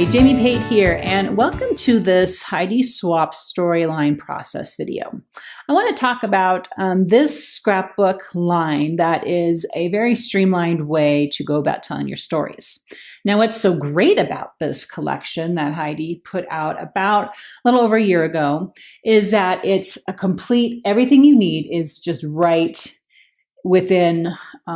Jamie Pate here, and welcome to this Heidi Swapp storyline process video. I want to talk about this scrapbook line that is a very streamlined way to go about telling your stories. Now, what's so great about this collection that Heidi put out about a little over a year ago is that it's a complete, everything you need is just right within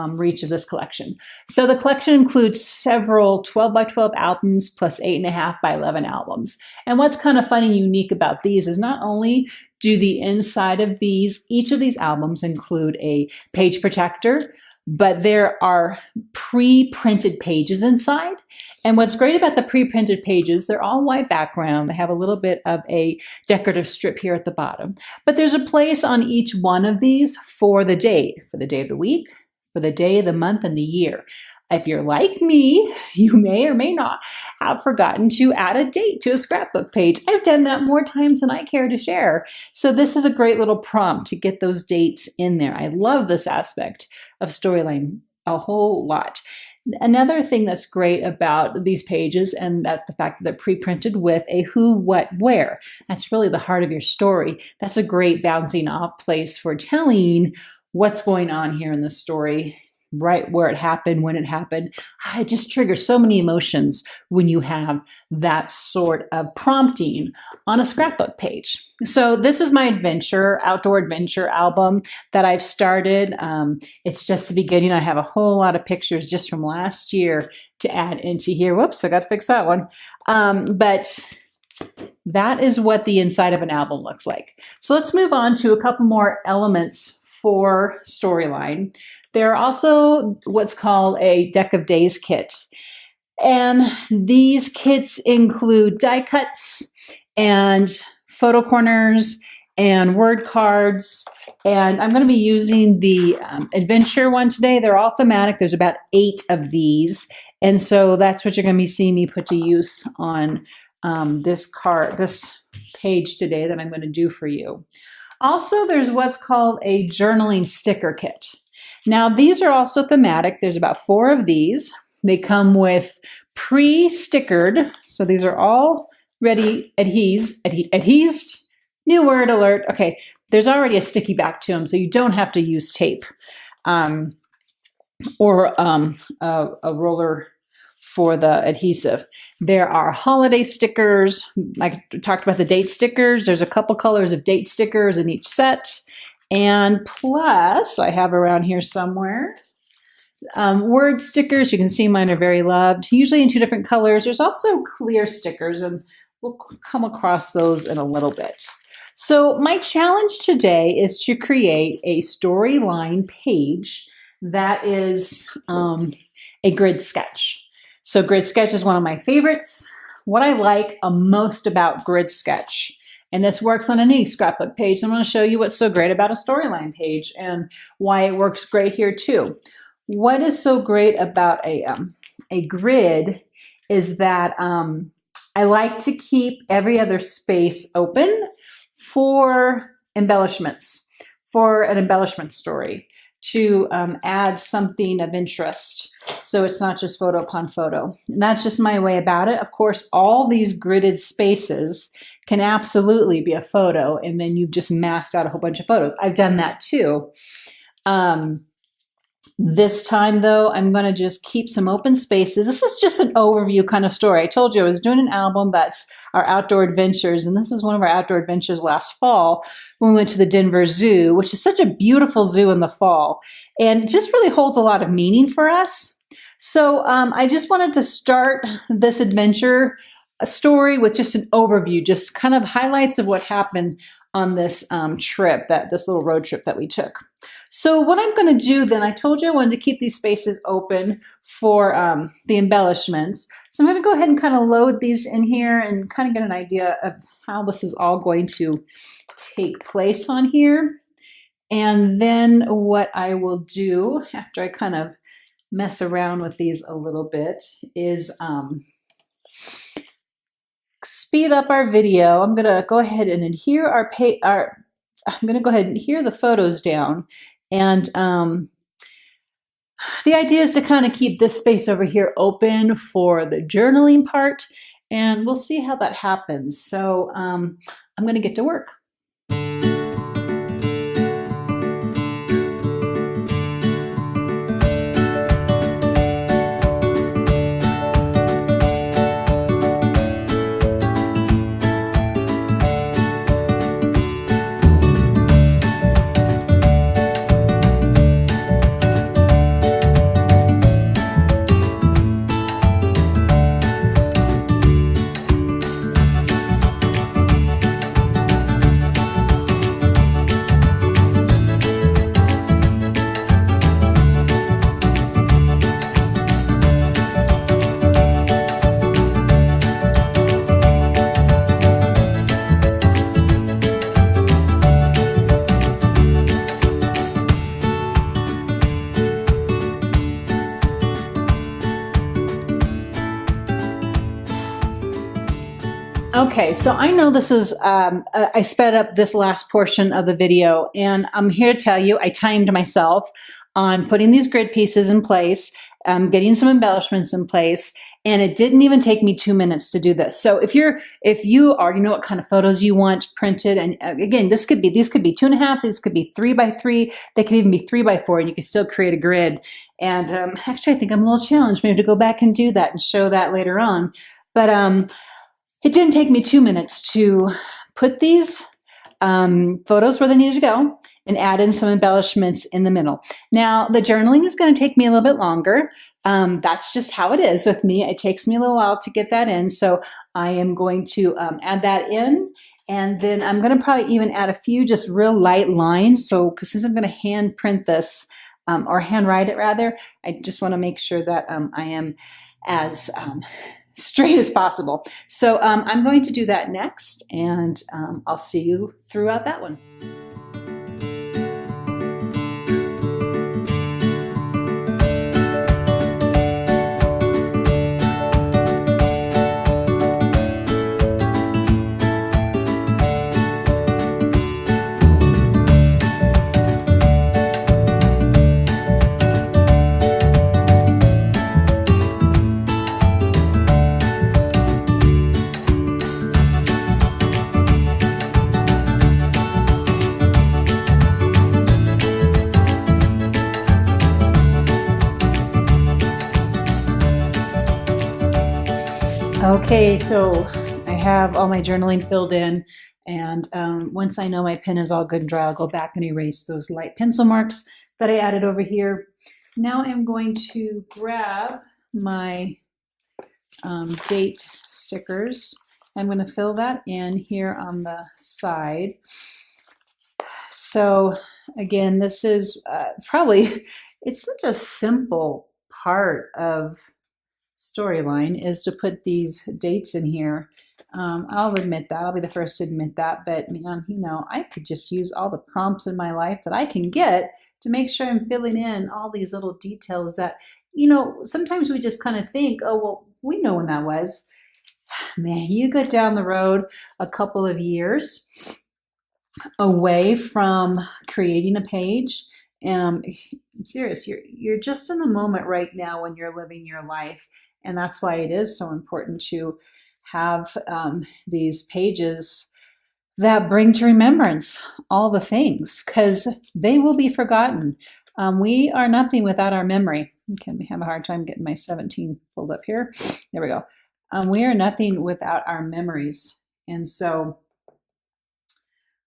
reach of this collection. So the collection includes several 12 by 12 albums plus 8.5 by 11 albums. And what's kind of fun and unique about these is not only do the inside of each of these albums include a page protector, but there are pre-printed pages inside. And what's great about the pre-printed pages, they're all white background. They have a little bit of a decorative strip here at the bottom. But there's a place on each one of these for the day of the week, for the day of the month, and the year. If you're like me, you may or may not have forgotten to add a date to a scrapbook page. I've done that more times than I care to share. So this is a great little prompt to get those dates in there. I love this aspect of storyline a whole lot. Another thing that's great about these pages and that the fact that they're pre-printed with a who, what, where. That's really the heart of your story. That's a great bouncing off place for telling what's going on here in the story, right where it happened, when it happened. It just triggers so many emotions when you have that sort of prompting on a scrapbook page. So this is my outdoor adventure album that I've started. It's just the beginning. I have a whole lot of pictures just from last year to add into here. Whoops, I got to fix that one. But that is what the inside of an album looks like. So let's move on to a couple more elements for storyline. There are also what's called a deck of days kit. And these kits include die cuts and photo corners and word cards. And I'm going to be using the adventure one today. They're all thematic. There's about 8 of these. And so that's what you're going to be seeing me put to use on this page today that I'm going to do for you. Also, there's what's called a journaling sticker kit. Now, these are also thematic. There's about 4 of these. They come with pre-stickered. So these are all ready, adhesed, new word alert. Okay, there's already a sticky back to them, so you don't have to use tape or a roller for the adhesive. There are holiday stickers. I talked about the date stickers. There's a couple colors of date stickers in each set. And plus, I have around here somewhere, word stickers. You can see mine are very loved, usually in 2 different colors. There's also clear stickers, and we'll come across those in a little bit. So my challenge today is to create a storyline page that is a grid sketch. So grid sketch is one of my favorites. What I like most about grid sketch, and this works on any scrapbook page. I'm going to show you what's so great about a storyline page and why it works great here too. What is so great about a grid is that I like to keep every other space open for embellishments, for an embellishment story, to add something of interest. So it's not just photo upon photo. And that's just my way about it. Of course, all these gridded spaces can absolutely be a photo, and then you've just masked out a whole bunch of photos. I've done that too. This time though, I'm going to just keep some open spaces. This is just an overview kind of story. I told you I was doing an album that's our outdoor adventures, and this is one of our outdoor adventures last fall when we went to the Denver Zoo, which is such a beautiful zoo in the fall, and just really holds a lot of meaning for us. So I just wanted to start this adventure story with just an overview, just kind of highlights of what happened on this trip, this little road trip that we took. So what I'm going to do then, I told you I wanted to keep these spaces open for the embellishments. So I'm going to go ahead and kind of load these in here and kind of get an idea of how this is all going to take place on here. And then what I will do after I kind of mess around with these a little bit is speed up our video. I'm going to go ahead and adhere I'm going to go ahead and adhere the photos down. And the idea is to kind of keep this space over here open for the journaling part. and we'll see how that happens. So I'm going to get to work. Okay, so I know this is, I sped up this last portion of the video, and I'm here to tell you I timed myself on putting these grid pieces in place, getting some embellishments in place, and it didn't even take me 2 minutes to do this. So if you already know what kind of photos you want printed, and again, these could be 2.5, these could be 3x3, they could even be 3x4, and you can still create a grid. And actually, I think I'm a little challenged maybe to go back and do that and show that later on. But it didn't take me 2 minutes to put these photos where they needed to go and add in some embellishments in the middle. Now, the journaling is going to take me a little bit longer. That's just how it is with me. It takes me a little while to get that in. So I am going to add that in. And then I'm going to probably even add a few just real light lines. So, because since I'm going to hand print this, or handwrite it rather, I just want to make sure that I am as straight as possible. So I'm going to do that next, and I'll see you throughout that one. Okay, so I have all my journaling filled in, and once I know my pen is all good and dry, I'll go back and erase those light pencil marks that I added over here. Now I'm going to grab my date stickers. I'm going to fill that in here on the side. So again, this is probably, it's such a simple part of storyline is to put these dates in here. I'll admit that. I'll be the first to admit that. But man, you know, I could just use all the prompts in my life that I can get to make sure I'm filling in all these little details that, you know, sometimes we just kind of think, oh, well, we know when that was. Man, you get down the road a couple of years away from creating a page. I'm serious. You're just in the moment right now when you're living your life. And that's why it is so important to have these pages that bring to remembrance all the things, because they will be forgotten. We are nothing without our memory. Okay, we have a hard time getting my 17 pulled up here. There we go. We are nothing without our memories. And so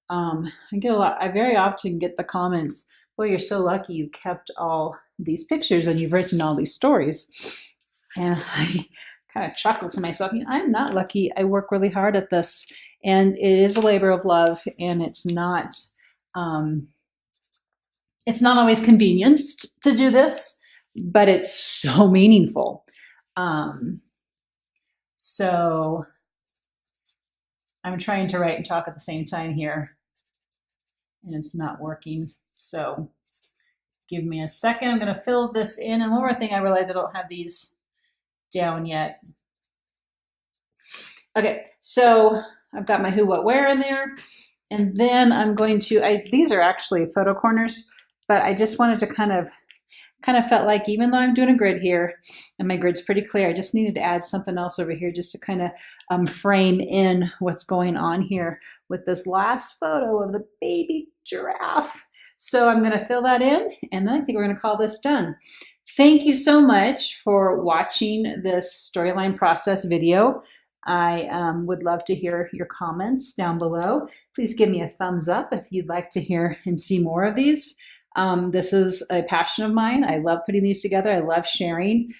I very often get the comments, boy, you're so lucky you kept all these pictures and you've written all these stories. And I kind of chuckle to myself, I'm not lucky. I work really hard at this, and it is a labor of love, and it's not always convenient to do this, but it's so meaningful. So I'm trying to write and talk at the same time here, and it's not working. So give me a second. I'm going to fill this in. And one more thing, I realize I don't have these down yet. Okay, so I've got my who, what, where in there. And then I'm going to, these are actually photo corners, but I just wanted to kind of kind of felt like even though I'm doing a grid here and my grid's pretty clear, I just needed to add something else over here just to kind of frame in what's going on here with this last photo of the baby giraffe. So I'm going to fill that in, and then I think we're going to call this done. Thank you so much for watching this storyline process video. I would love to hear your comments down below. Please give me a thumbs up if you'd like to hear and see more of these. This is a passion of mine. I love putting these together. I love sharing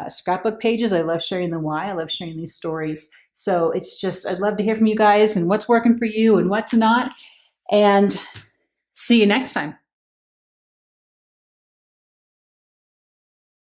scrapbook pages. I love sharing the why. I love sharing these stories. So it's just, I'd love to hear from you guys and what's working for you and what's not. And see you next time.